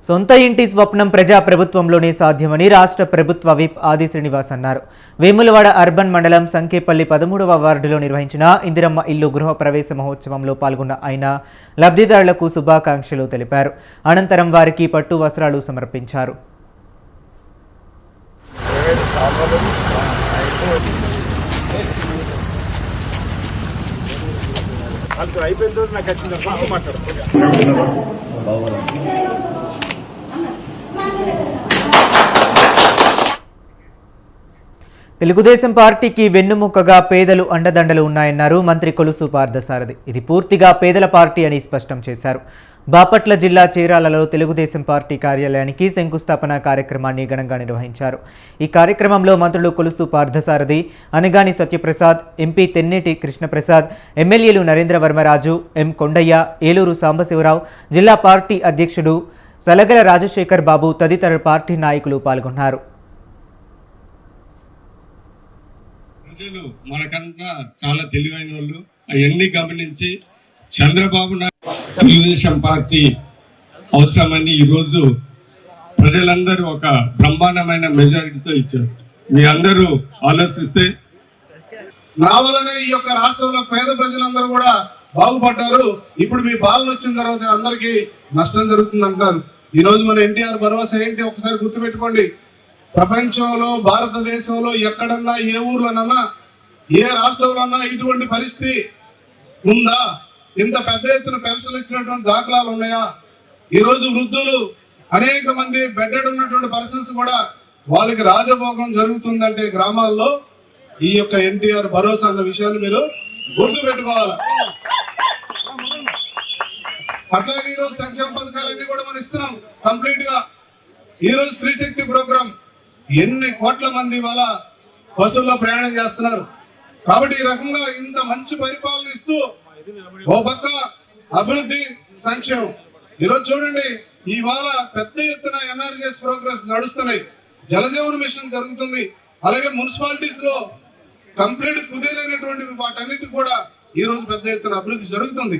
సొంత ఇంటి స్వప్నం ప్రజాప్రభుత్వంలోనే సాధ్యమని రాష్ట్ర ప్రభుత్వ విప్ ఆది శ్రీనివాస్ అన్నారు. వేములవాడ అర్బన్ మండలం సంకేపల్లి 13వ వార్డులో నిర్వహించిన ఇందిరమ్మ ఇల్లు గృహ ప్రవేశ మహోత్సవంలో పాల్గొన్న ఆయన లబ్ధిదారులకు శుభాకాంక్షలు తెలిపారు. అనంతరం వారికి పట్టు వస్త్రాలు సమర్పించారు. తెలుగుదేశం పార్టీకి వెన్నుముక్కగా పేదలు అండదండలు ఉన్నాయన్నారు మంత్రి కొలుసు పార్థసారథి. ఇది పూర్తిగా పేదల పార్టీ అని స్పష్టం చేశారు. బాపట్ల జిల్లా చీరాలలో తెలుగుదేశం పార్టీ కార్యాలయానికి శంకుస్థాపన కార్యక్రమాన్ని ఘనంగా నిర్వహించారు. ఈ కార్యక్రమంలో మంత్రులు కొలుసు పార్థసారథి, అనగాని సత్యప్రసాద్, ఎంపీ తెన్నేటి కృష్ణప్రసాద్, ఎమ్మెల్యేలు నరేంద్ర వర్మరాజు, ఎం కొండయ్య, ఏలూరు సాంబశివరావు, జిల్లా పార్టీ అధ్యక్షుడు సలగల రాజశేఖర్ బాబు తదితర పార్టీ నాయకులు పాల్గొన్నారు. ప్రజలు మనకన్నా చాలా తెలివైన వాళ్ళు అవన్నీ గమనించి చంద్రబాబు నాయుడు తెలుగుదేశం పార్టీ అవసరమని ఈరోజు ప్రజలందరూ ఒక బ్రహ్మాండమైన మెజారిటీతో ఇచ్చారు. మీ అందరూ ఆలోచిస్తే నా వల్లనే ఈ యొక్క రాష్ట్రంలో పేద ప్రజలందరూ కూడా బాగుపడ్డారు. ఇప్పుడు మీ పాలన వచ్చిన తర్వాత అందరికీ నష్టం జరుగుతుంది అంటారు. ఈ రోజు మన ఎన్టీఆర్ భరోసా ఏంటి ఒకసారి గుర్తుపెట్టుకోండి. ప్రపంచంలో భారతదేశంలో ఎక్కడన్నా ఏ ఊర్లోనన్నా ఏ రాష్ట్రంలోన్నా ఇటువంటి పరిస్థితి ఉందా? ఇంత పెద్ద ఎత్తున పెన్షన్లు ఇచ్చినటువంటి దాఖలాలు ఉన్నాయా? ఈరోజు వృద్ధులు అనేక మంది బెడ్డెడ్ ఉన్నటువంటి పర్సన్స్ కూడా వాళ్ళకి రాజభోగం జరుగుతుందంటే గ్రామాల్లో ఈ యొక్క ఎన్టీఆర్ భరోసా అన్న విషయాన్ని మీరు గుర్తు పెట్టుకోవాలి. అట్లాగే ఈరోజు సంక్షేమ పథకాలన్నీ కూడా మనం ఇస్తున్నాం కంప్లీట్ గా. ఈరోజు స్త్రీశక్తి ప్రోగ్రాం ఎన్ని కోట్ల మంది ఇవాళ బస్సుల్లో ప్రయాణం చేస్తున్నారు. కాబట్టి ఈ రకంగా ఇంత మంచి పరిపాలన ఇస్తూ ఓ పక్క అభివృద్ధి సంక్షేమం. ఈరోజు చూడండి, ఇవాళ పెద్ద ఎత్తున ఎన్ఆర్జీఎస్ ప్రోగ్రెస్ నడుస్తున్నాయి, జలజీవన మిషన్ జరుగుతుంది. అలాగే మున్సిపాలిటీస్ లో కంప్లీట్ కుదేరైనటువంటి వాటన్నిటి కూడా ఈ రోజు పెద్ద ఎత్తున అభివృద్ధి జరుగుతుంది.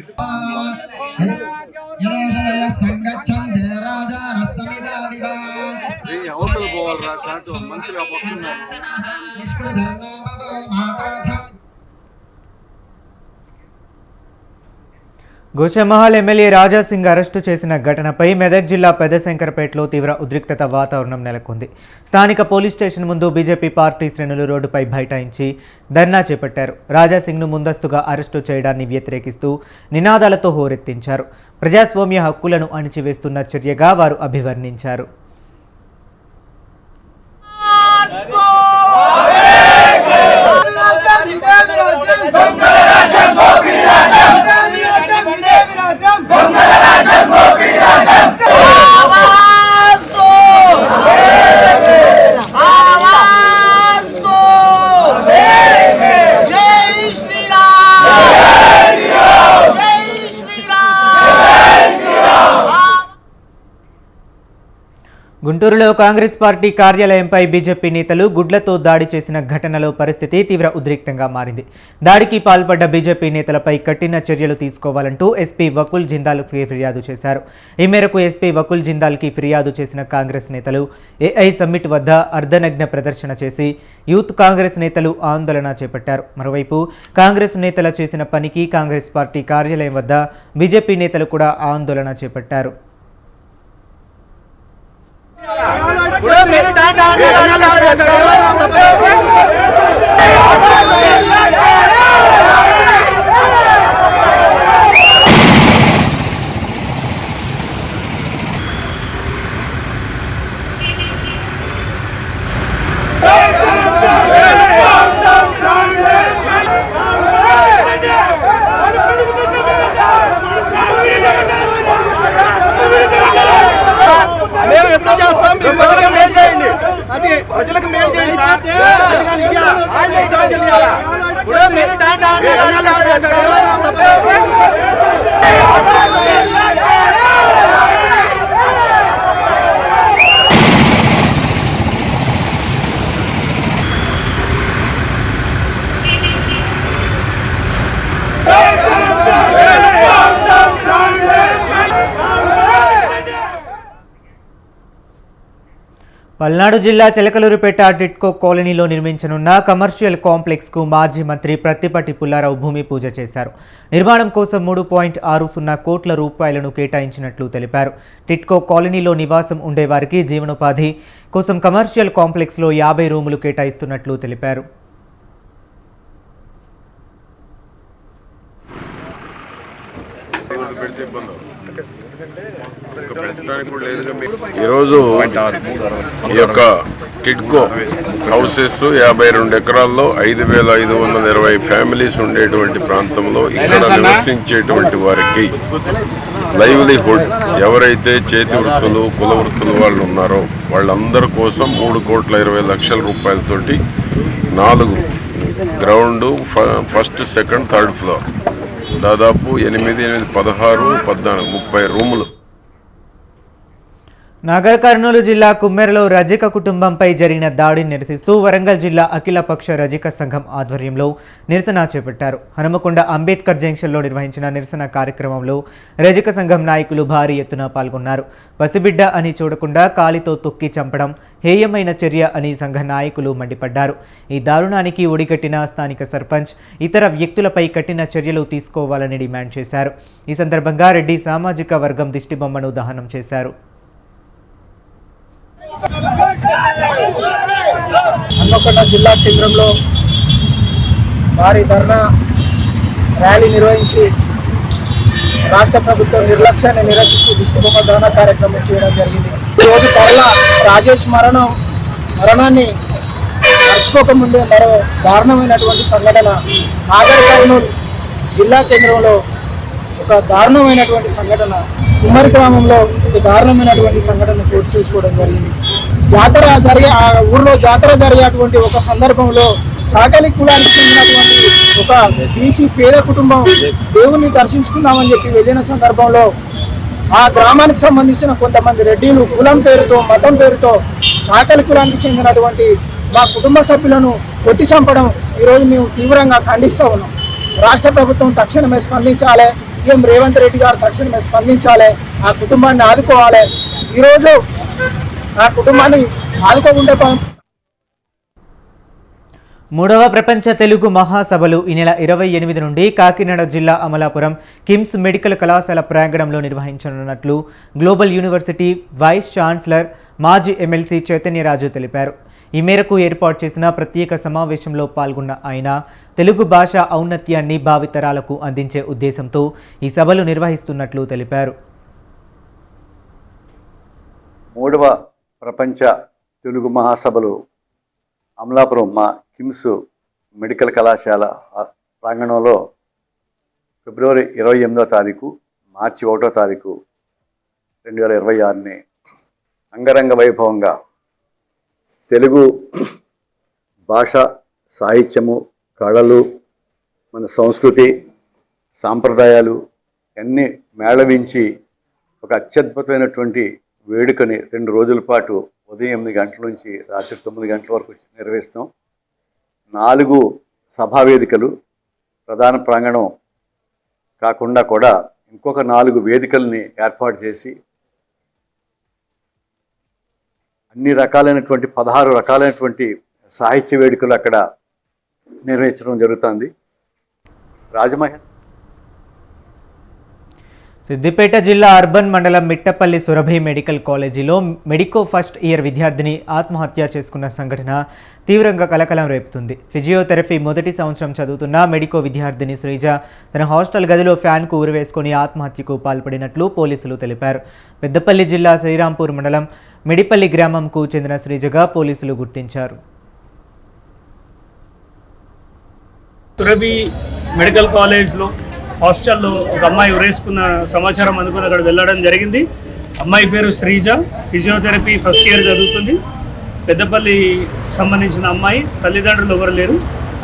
గోషామహల్ ఎమ్మెల్యే రాజాసింగ్ అరెస్టు చేసిన ఘటనపై మెదక్ జిల్లా పెద్దశంకరపేటలో తీవ్ర ఉద్రిక్తత వాతావరణం నెలకొంది. స్థానిక పోలీస్ స్టేషన్ ముందు బీజేపీ పార్టీ శ్రేణులు రోడ్డుపై బైఠాయించి ధర్నా చేపట్టారు. రాజాసింగ్ను ముందస్తుగా అరెస్టు చేయడాన్ని వ్యతిరేకిస్తూ నినాదాలతో హోరెత్తించారు. ప్రజాస్వామ్య హక్కులను అణిచివేస్తున్న చర్యగా వారు అభివర్ణించారు. గుంటూరులో కాంగ్రెస్ పార్టీ కార్యాలయంపై బీజేపీ నేతలు గుడ్లతో దాడి చేసిన ఘటనలో పరిస్థితి తీవ్ర ఉద్రిక్తంగా మారింది. దాడికి పాల్పడ్డ బీజేపీ నేతలపై కఠిన చర్యలు తీసుకోవాలంటూ ఎస్పీ వకుల్ జిందాల్కి ఫిర్యాదు చేశారు. ఈ మేరకు ఎస్పీ వకుల్ జిందాల్కి ఫిర్యాదు చేసిన కాంగ్రెస్ నేతలు ఏఐ సమ్మిట్ వద్ద అర్ధనగ్న ప్రదర్శన చేసి యూత్ కాంగ్రెస్ నేతలు ఆందోళన చేపట్టారు. మరోవైపు కాంగ్రెస్ నేతలు చేసిన పనికి కాంగ్రెస్ పార్టీ కార్యాలయం వద్ద బీజేపీ నేతలు కూడా ఆందోళన చేపట్టారు. ప్రజలకు మేలు చేయండి. పల్నాడు జిల్లా చిలకలూరుపేట టిట్కో కాలనీలో నిర్మించనున్న కమర్షియల్ కాంప్లెక్స్కు మాజీ మంత్రి ప్రత్తిపాటి పుల్లారావు భూమి పూజ చేశారు. నిర్మాణం కోసం 3.60 కోట్ల రూపాయలను కేటాయించినట్లు తెలిపారు. టిట్కో కాలనీలో నివాసం ఉండేవారికి జీవనోపాధి కోసం కమర్షియల్ కాంప్లెక్స్లో 50 రూములు కేటాయిస్తున్నట్లు తెలిపారు. ఈరోజు ఈ యొక్క టిడ్కో హౌసెస్ 52 ఎకరాల్లో 5,520 ఫ్యామిలీస్ ఉండేటువంటి ప్రాంతంలో ఇక్కడ నివసించేటువంటి వారికి లైవ్లీహుడ్ ఎవరైతే చేతి వృత్తులు కుల వృత్తులు వాళ్ళు ఉన్నారో వాళ్ళందరి కోసం 3,20,00,000 రూపాయలతోటి 4 ground first second third floor దాదాపు 8, 16, 14, 30 రూములు. నాగర్ కర్నూలు జిల్లా కుమ్మెరలో రజిక కుటుంబంపై జరిగిన దాడిని నిరసిస్తూ వరంగల్ జిల్లా అఖిలపక్ష రజిక సంఘం ఆధ్వర్యంలో నిరసన చేపట్టారు. హనుమకొండ అంబేద్కర్ జంక్షన్లో నిర్వహించిన నిరసన కార్యక్రమంలో రజిక సంఘం నాయకులు భారీ ఎత్తున పాల్గొన్నారు. పసిబిడ్డ అని చూడకుండా కాలితో తొక్కి చంపడం హేయమైన చర్య అని సంఘ నాయకులు మండిపడ్డారు. ఈ దారుణానికి ఒడిగట్టిన స్థానిక సర్పంచ్ ఇతర వ్యక్తులపై కఠిన చర్యలు తీసుకోవాలని డిమాండ్ చేశారు. ఈ సందర్భంగా రెడ్డి సామాజిక వర్గం దిష్టిబొమ్మను దహనం చేశారు. హన్మకొండ జిల్లా కేంద్రంలో భారీ ధర్నా ర్యాలీ నిర్వహించి రాష్ట్ర ప్రభుత్వం నిర్లక్ష్యాన్ని నిరసిస్తూ దిష్టిబొమ్మ దహన కార్యక్రమం చేయడం జరిగింది. ఈరోజు పర్ల రాజేష్ మరణాన్ని మర్చిపోకముందే మరో దారుణమైనటువంటి సంఘటన నాగర్ కర్నూలు జిల్లా కేంద్రంలో ఒక దారుణమైనటువంటి సంఘటన, కుమ్మరి గ్రామంలో ఒక దారుణమైనటువంటి సంఘటన చోటు చేసుకోవడం జరిగింది. ఆ ఊర్లో జాతర జరిగేటువంటి ఒక సందర్భంలో చాకలి కులానికి చెందినటువంటి ఒక బీసీ పేద కుటుంబం దేవుణ్ణి దర్శించుకుందామని చెప్పి వెళ్ళిన సందర్భంలో ఆ గ్రామానికి సంబంధించిన కొంతమంది రెడ్డిలు కులం పేరుతో మతం పేరుతో చాకలి కులానికి చెందినటువంటి మా కుటుంబ సభ్యులను కొట్టి చంపడం ఈరోజు మేము తీవ్రంగా ఖండిస్తూ ఉన్నాం. రాష్ట్ర ప్రభుత్వం తక్షణమే స్పందించాలి. సీఎం రేవంత్ రెడ్డి గారు తక్షణమే స్పందించాలి. ఆ కుటుంబాన్ని ఆదుకోవాలి. ఈరోజు ఆ కుటుంబాన్ని ఆదుకోకుండా 3వ ప్రపంచ తెలుగు మహాసభలు ఈ నెల 28 నుండి కాకినాడ జిల్లా అమలాపురం కిమ్స్ మెడికల్ కళాశాల ప్రాంగణంలో నిర్వహించనున్నట్లు గ్లోబల్ యూనివర్సిటీ వైస్ ఛాన్సలర్ మాజీ ఎమ్మెల్సీ చైతన్యరాజు తెలిపారు. ఈ మేరకు ఏర్పాటు చేసిన ప్రత్యేక సమావేశంలో పాల్గొన్న ఆయన తెలుగు భాష ఔన్నత్యాన్ని భావితరాలకు అందించే ఉద్దేశంతో ఈ సభలు నిర్వహిస్తున్నట్లు తెలిపారు. 3వ ప్రపంచ తెలుగు మహాసభలు అమలాపురం మా కిమ్స్ మెడికల్ కళాశాల ప్రాంగణంలో ఫిబ్రవరి 28వ తారీఖు, మార్చి 1వ తారీఖు 2026ని అంగరంగ వైభవంగా తెలుగు భాష, సాహిత్యము, కళలు, మన సంస్కృతి, సాంప్రదాయాలు అన్నీ మేళవించి ఒక అత్యద్భుతమైనటువంటి వేడుకని 2 రోజుల పాటు ఉదయం 8 గంటల నుంచి రాత్రి 9 గంటల వరకు నిర్వహిస్తాం. 4 సభావేదికలు, ప్రధాన ప్రాంగణం కాకుండా కూడా ఇంకొక 4 వేదికల్ని ఏర్పాటు చేసి అన్ని రకాలైనటువంటి 16 రకాలైనటువంటి సాహిత్య వేడుకలు అక్కడ నిర్వహించడం జరుగుతుంది. సిద్దిపేట జిల్లా అర్బన్ మండలం మిట్టపల్లి సురభి మెడికల్ కాలేజీలో మెడికో ఫస్ట్ ఇయర్ విద్యార్థిని ఆత్మహత్య చేసుకున్న సంఘటన తీవ్రంగా కలకలం రేపుతుంది. ఫిజియోథెరపీ మొదటి సంవత్సరం చదువుతున్న మెడికో విద్యార్థిని శ్రీజ తన హాస్టల్ గదిలో ఫ్యాన్కు ఉరివేసుకుని ఆత్మహత్యకు పాల్పడినట్లు పోలీసులు తెలిపారు. పెద్దపల్లి జిల్లా శ్రీరాంపూర్ మండలం మెడిపల్లి గ్రామంకు చెందిన శ్రీజగా పోలీసులు గుర్తించారు. సురభి మెడికల్ కాలేజ్లో హాస్టల్లో ఒక అమ్మాయి ఉరేసుకున్న సమాచారం అందుకుని అక్కడ వెళ్ళడం జరిగింది. అమ్మాయి పేరు శ్రీజ, ఫిజియోథెరపీ ఫస్ట్ ఇయర్ చదువుతుంది. పెద్దపల్లి సంబంధించిన అమ్మాయి, తల్లిదండ్రులు ఎవరు లేరు.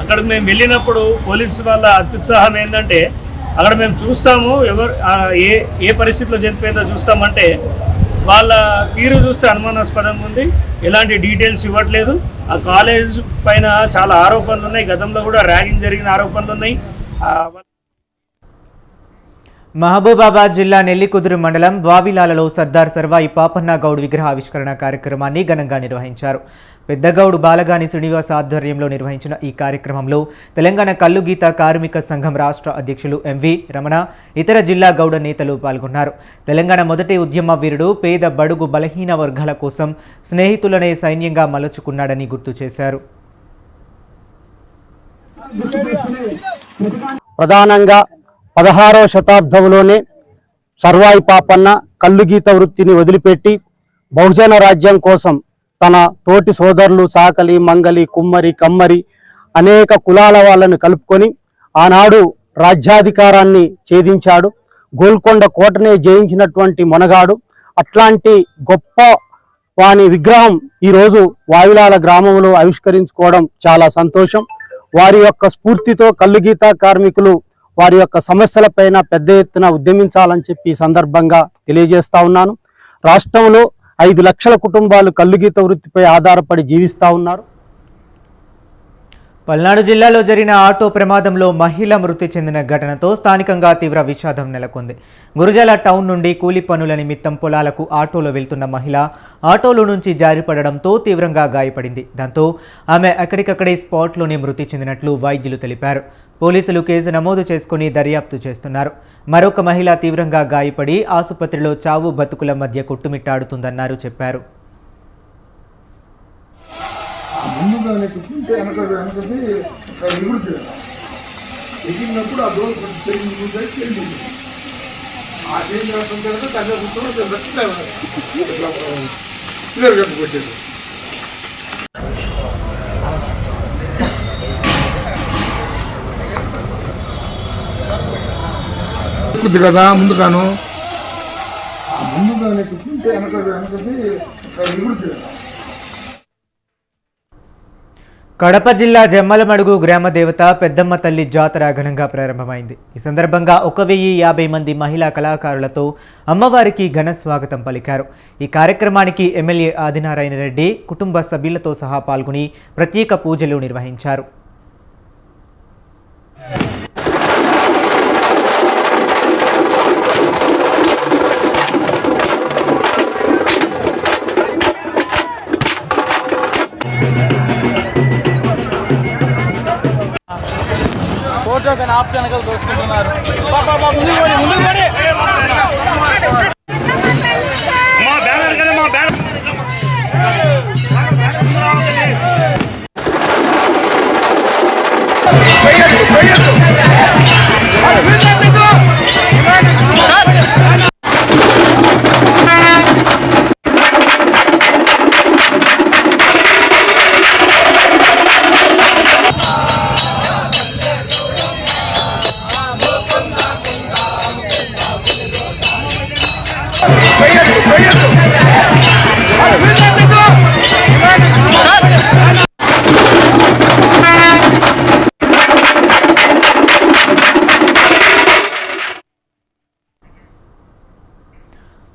అక్కడ మేము వెళ్ళినప్పుడు పోలీసు వాళ్ళ అత్యుత్సాహం ఏంటంటే అక్కడ మేము చూస్తాము ఎవరు ఏ పరిస్థితిలో చనిపోయిందో చూస్తామంటే వాళ్ళ తీరు చూస్తే అనుమానాస్పదంగా ఉంది. ఎలాంటి డీటెయిల్స్ ఇవ్వట్లేదు. ఆ కాలేజ్ పైన చాలా ఆరోపణలు ఉన్నాయి. గతంలో కూడా ర్యాగింగ్ జరిగిన ఆరోపణలు ఉన్నాయి. మహబూబాబాద్ జిల్లా నెల్లికుదురు మండలం వావిలాలలో సర్దార్ సర్వాయి పాపన్న గౌడ్ విగ్రహ ఆవిష్కరణ కార్యక్రమాన్ని ఘనంగా నిర్వహించారు. పెద్దగౌడ్ బాలగాని శ్రీనివాస్ ఆధ్వర్యంలో నిర్వహించిన ఈ కార్యక్రమంలో తెలంగాణ కల్లుగీత కార్మిక సంఘం రాష్ట్ర అధ్యక్షులు ఎంవి రమణ, ఇతర జిల్లా గౌడ నేతలు పాల్గొన్నారు. తెలంగాణ మొదటి ఉద్యమ వీరుడు పేద బడుగు బలహీన వర్గాల కోసం స్నేహితులనే సైన్యంగా మలుచుకున్నాడని గుర్తు చేశారు. ప్రధానంగా 16వ శతాబ్దంలోనే సర్వాయి పాపన్న కల్లుగీత వృత్తిని వదిలిపెట్టి బహుజన రాజ్యం కోసం తన తోటి సోదరులు సాకలి, మంగలి, కుమ్మరి, కమ్మరి అనేక కులాల వాళ్ళను కలుపుకొని ఆనాడు రాజ్యాధికారాన్ని ఛేదించాడు. గోల్కొండ కోటనే జయించినటువంటి మొనగాడు. అట్లాంటి గొప్ప వాని విగ్రహం ఈరోజు వావిలాల గ్రామంలో ఆవిష్కరించుకోవడం చాలా సంతోషం. వారి యొక్క స్ఫూర్తితో కల్లుగీత కార్మికులు వారి యొక్క సమస్యలపైన పెద్ద ఎత్తున ఉద్యమించాలని చెప్పి సందర్భంగా తెలియజేస్తా ఉన్నాను. రాష్ట్రంలో 5 లక్షల కుటుంబాలు కల్లుగీత వృత్తిపై ఆధారపడి జీవిస్తూ ఉన్నారు. పల్నాడు జిల్లాలో జరిగిన ఆటో ప్రమాదంలో మహిళ మృతి చెందిన ఘటనతో స్థానికంగా తీవ్ర విషాదం నెలకొంది. గురజాల టౌన్ నుండి కూలి పనుల నిమిత్తం పొలాలకు ఆటోలో వెళ్తున్న మహిళ ఆటోలో నుంచి జారిపడడంతో తీవ్రంగా గాయపడింది. దాంతో ఆమె అక్కడికక్కడే స్పాట్లోనే మృతి చెందినట్లు వైద్యులు తెలిపారు. పోలీసులు కేసు నమోదు చేసుకుని దర్యాప్తు చేస్తున్నారు. మరొక మహిళ తీవ్రంగా గాయపడి ఆసుపత్రిలో చావు బతుకుల మధ్య కొట్టుమిట్టాడుతుందన్నారు చెప్పారు. కదా ముందుగాను కూర్చుంటే వెనకది కడప జిల్లా జమ్మలమడుగు గ్రామ దేవత పెద్దమ్మ తల్లి జాతర ఘనంగా ప్రారంభమైంది. ఈ సందర్భంగా 1050 మంది మహిళా కళాకారులతో అమ్మవారికి ఘన స్వాగతం పలికారు. ఈ కార్యక్రమానికి ఎమ్మెల్యే ఆదినారాయణ రెడ్డి కుటుంబ సభ్యులతో సహా పాల్గొని ప్రత్యేక పూజలు నిర్వహించారు. ఆప్షన్ దోచుకుంటున్నారు.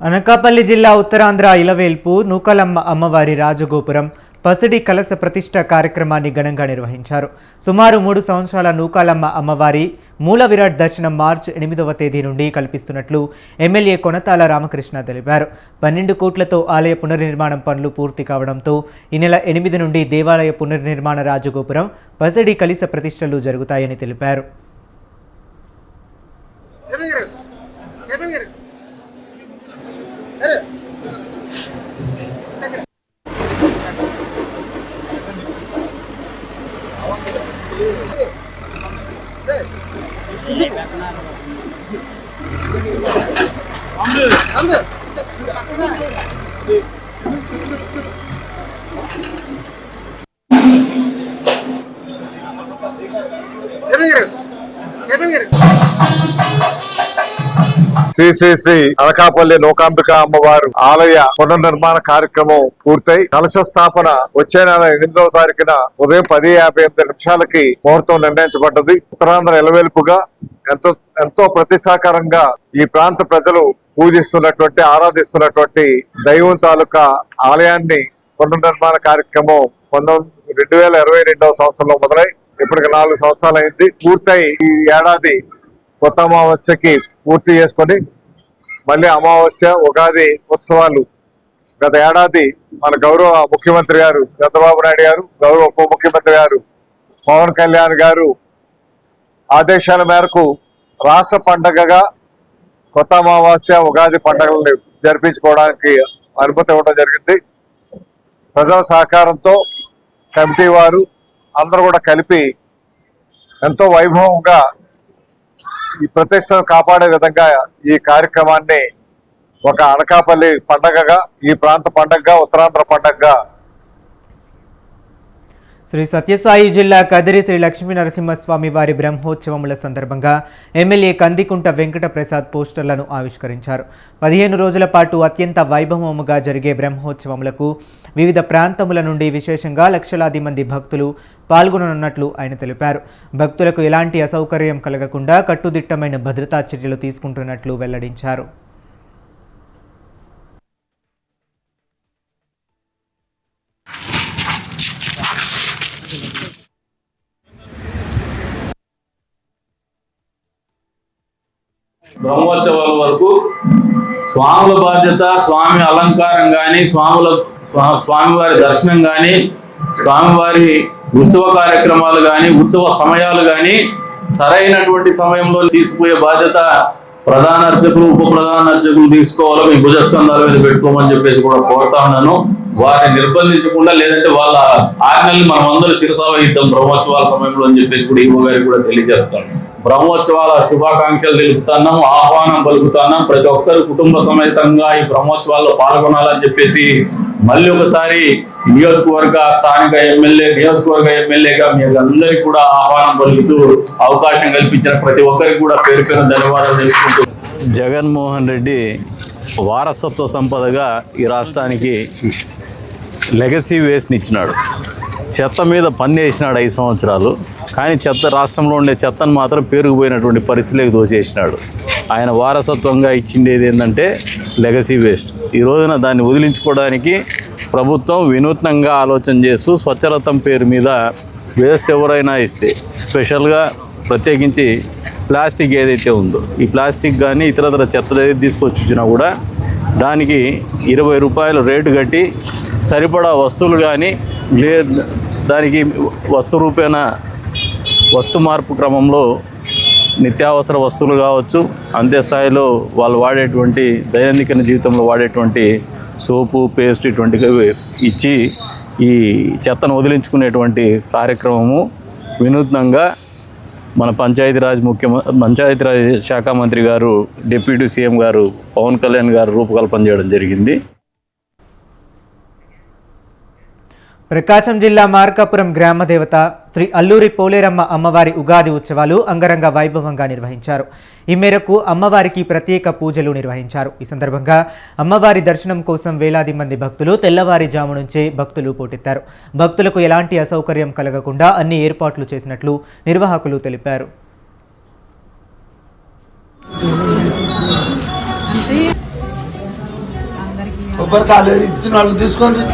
అనకాపల్లి జిల్లా ఉత్తరాంధ్ర ఇలవేల్పు నూకలమ్మ అమ్మవారి రాజగోపురం పసిడి కలశ ప్రతిష్ఠ కార్యక్రమాన్ని ఘనంగా నిర్వహించారు. సుమారు 3 సంవత్సరాల నూకాలమ్మ అమ్మవారి మూల విరాట్ దర్శనం మార్చి 8వ తేదీ నుండి కల్పిస్తున్నట్లు ఎమ్మెల్యే కొనతాల రామకృష్ణ తెలిపారు. 12 కోట్లతో ఆలయ పునర్నిర్మాణం పనులు పూర్తి కావడంతో ఈ నెల 8 నుండి దేవాలయ పునర్నిర్మాణ రాజగోపురం పసిడి కలశ ప్రతిష్టలు జరుగుతాయని తెలిపారు. శ్రీ శ్రీ శ్రీ అనకాపల్లి నూకాంబిక అమ్మవారు ఆలయ పునర్నిర్మాణ కార్యక్రమం పూర్తయి కలశ స్థాపన వచ్చే నెల 8వ తారీఖున ఉదయం 10:58 ముహూర్తం నిర్ణయించబడ్డది. ఉత్తరాంధ్ర ఎలవేల్పుగా ఎంతో ప్రతిష్టాకరంగా ఈ ప్రాంత ప్రజలు పూజిస్తున్నటువంటి ఆరాధిస్తున్నటువంటి దైవం తాలూకా ఆలయాన్ని పునర్నిర్మాణ కార్యక్రమం 2022వ సంవత్సరంలో మొదలై ఇప్పటికి 4 సంవత్సరాలు అయింది. పూర్తయి ఈ ఏడాది కొత్త అమావాస్యకి పూర్తి చేసుకొని మళ్ళీ అమావాస్య ఉగాది ఉత్సవాలు గత ఏడాది మన గౌరవ ముఖ్యమంత్రి గారు చంద్రబాబు నాయుడు గారు, గౌరవ ఉప ముఖ్యమంత్రి గారు పవన్ కళ్యాణ్ గారు ఆదేశాల మేరకు రాష్ట్ర పండగగా కొత్త అమావాస్య ఉగాది పండుగలను జరిపించుకోవడానికి అనుమతి ఇవ్వడం జరిగింది. ప్రజల సహకారంతో కమిటీ వారు అందరూ కూడా కలిపి ఎంతో వైభవంగా ఈ ప్రతిష్టను కాపాడే విధంగా ఈ కార్యక్రమాన్ని ఒక అనకాపల్లి పండగగా, ఈ ప్రాంత పండగగా, ఉత్తరాంధ్ర పండగగా శ్రీ సత్యసాయి జిల్లా కదిరి శ్రీ లక్ష్మీ నరసింహస్వామి వారి బ్రహ్మోత్సవముల సందర్భంగా ఎమ్మెల్యే కందికుంట వెంకట ప్రసాద్ పోస్టర్లను ఆవిష్కరించారు. 15 రోజుల పాటు అత్యంత వైభవముగా జరిగే బ్రహ్మోత్సవములకు వివిధ ప్రాంతముల నుండి విశేషంగా లక్షలాది మంది భక్తులు పాల్గొననున్నట్లు ఆయన తెలిపారు. భక్తులకు ఎలాంటి అసౌకర్యం కలగకుండా కట్టుదిట్టమైన భద్రతా చర్యలు తీసుకుంటున్నట్లు వెల్లడించారు. బ్రహ్మోత్సవాల వరకు స్వాముల బాధ్యత, స్వామి అలంకారం కానీ, స్వామివారి దర్శనం కానీ, స్వామివారి ఉత్సవ కార్యక్రమాలు కానీ, ఉత్సవ సమయాలు కానీ సరైనటువంటి సమయంలో తీసుకుపోయే బాధ్యత ప్రధాన అర్చకులు, ఉప ప్రధాన అర్చకులు తీసుకోవాలో మీ భుజస్కంధాల మీద పెట్టుకోమని చెప్పేసి కూడా కోరుతా ఉన్నాను. వారిని నిర్బంధించకుండా, లేదంటే వాళ్ళ ఆజ్ఞల్ని మనం అందరూ శిరసావహిద్దాం బ్రహ్మోత్సవాల సమయంలో అని చెప్పేసి కూడా ఈవో గారికి కూడా తెలియజేస్తాను. బ్రహ్మోత్సవాల శుభాకాంక్షలు తెలుపుతున్నాం, ఆహ్వానం పలుకుతున్నాం. ప్రతి ఒక్కరు కుటుంబ సమేతంగా ఈ బ్రహ్మోత్సవాల్లో పాల్గొనాలని చెప్పేసి మళ్ళీ ఒకసారి స్థానిక ఎమ్మెల్యేగా మీ అందరికీ కూడా ఆహ్వానం పలుకుతూ అవకాశం కల్పించిన ప్రతి ఒక్కరికి కూడా పేరు పేరు ధన్యవాదాలు తెలుపుకుంటూ, జగన్మోహన్ రెడ్డి వారసత్వ సంపదగా ఈ రాష్ట్రానికి లెగసీ వేస్ట్ని ఇచ్చినాడు. చెత్త మీద పన్ను వేసినాడు 5 సంవత్సరాలు. కానీ రాష్ట్రంలో ఉండే చెత్తను మాత్రం పేరుకుపోయినటువంటి పరిస్థితిలోకి దోచేసినాడు. ఆయన వారసత్వంగా ఇచ్చిండేది ఏంటంటే లెగసీ వేస్ట్. ఈ రోజున దాన్ని వదిలించుకోవడానికి ప్రభుత్వం వినూత్నంగా ఆలోచన చేస్తూ స్వచ్ఛరథం పేరు మీద వేస్ట్ ఎవరైనా ఇస్తే, స్పెషల్గా ప్రత్యేకించి ప్లాస్టిక్ ఏదైతే ఉందో, ఈ ప్లాస్టిక్ కానీ ఇతరతర చెత్త ఏదైతే తీసుకొచ్చి వచ్చినా కూడా దానికి 20 రూపాయలు రేటు కట్టి సరిపడా వస్తువులు కానీ దానికి వస్తు రూపేణ వస్తు మార్పు క్రమంలో నిత్యావసర వస్తువులు కావచ్చు, అంతే స్థాయిలో వాళ్ళు వాడేటువంటి దైనందిక జీవితంలో వాడేటువంటి సోపు, పేస్ట్ ఇటువంటివి ఇచ్చి ఈ చెత్తను వదిలించుకునేటువంటి కార్యక్రమము వినూత్నంగా మన పంచాయతీరాజ్ శాఖ మంత్రి గారు, డిప్యూటీ సీఎం గారు పవన్ కళ్యాణ్ గారు రూపకల్పన చేయడం జరిగింది. ప్రకాశం జిల్లా మార్కాపురం గ్రామ దేవత శ్రీ అల్లూరి పోలేరమ్మ అమ్మవారి ఉగాది ఉత్సవాలు అంగరంగ వైభవంగా నిర్వహించారు. ఈ మేరకు అమ్మవారికి ప్రత్యేక పూజలు నిర్వహించారు. ఈ సందర్భంగా అమ్మవారి దర్శనం కోసం వేలాది మంది భక్తులు తెల్లవారుజాము నుంచే భక్తులు పోటెత్తారు. భక్తులకు ఎలాంటి అసౌకర్యం కలగకుండా అన్ని ఏర్పాట్లు చేసినట్లు నిర్వాహకులు తెలిపారు. కొబ్బరికాయలు ఇచ్చిన వాళ్ళు తీసుకొని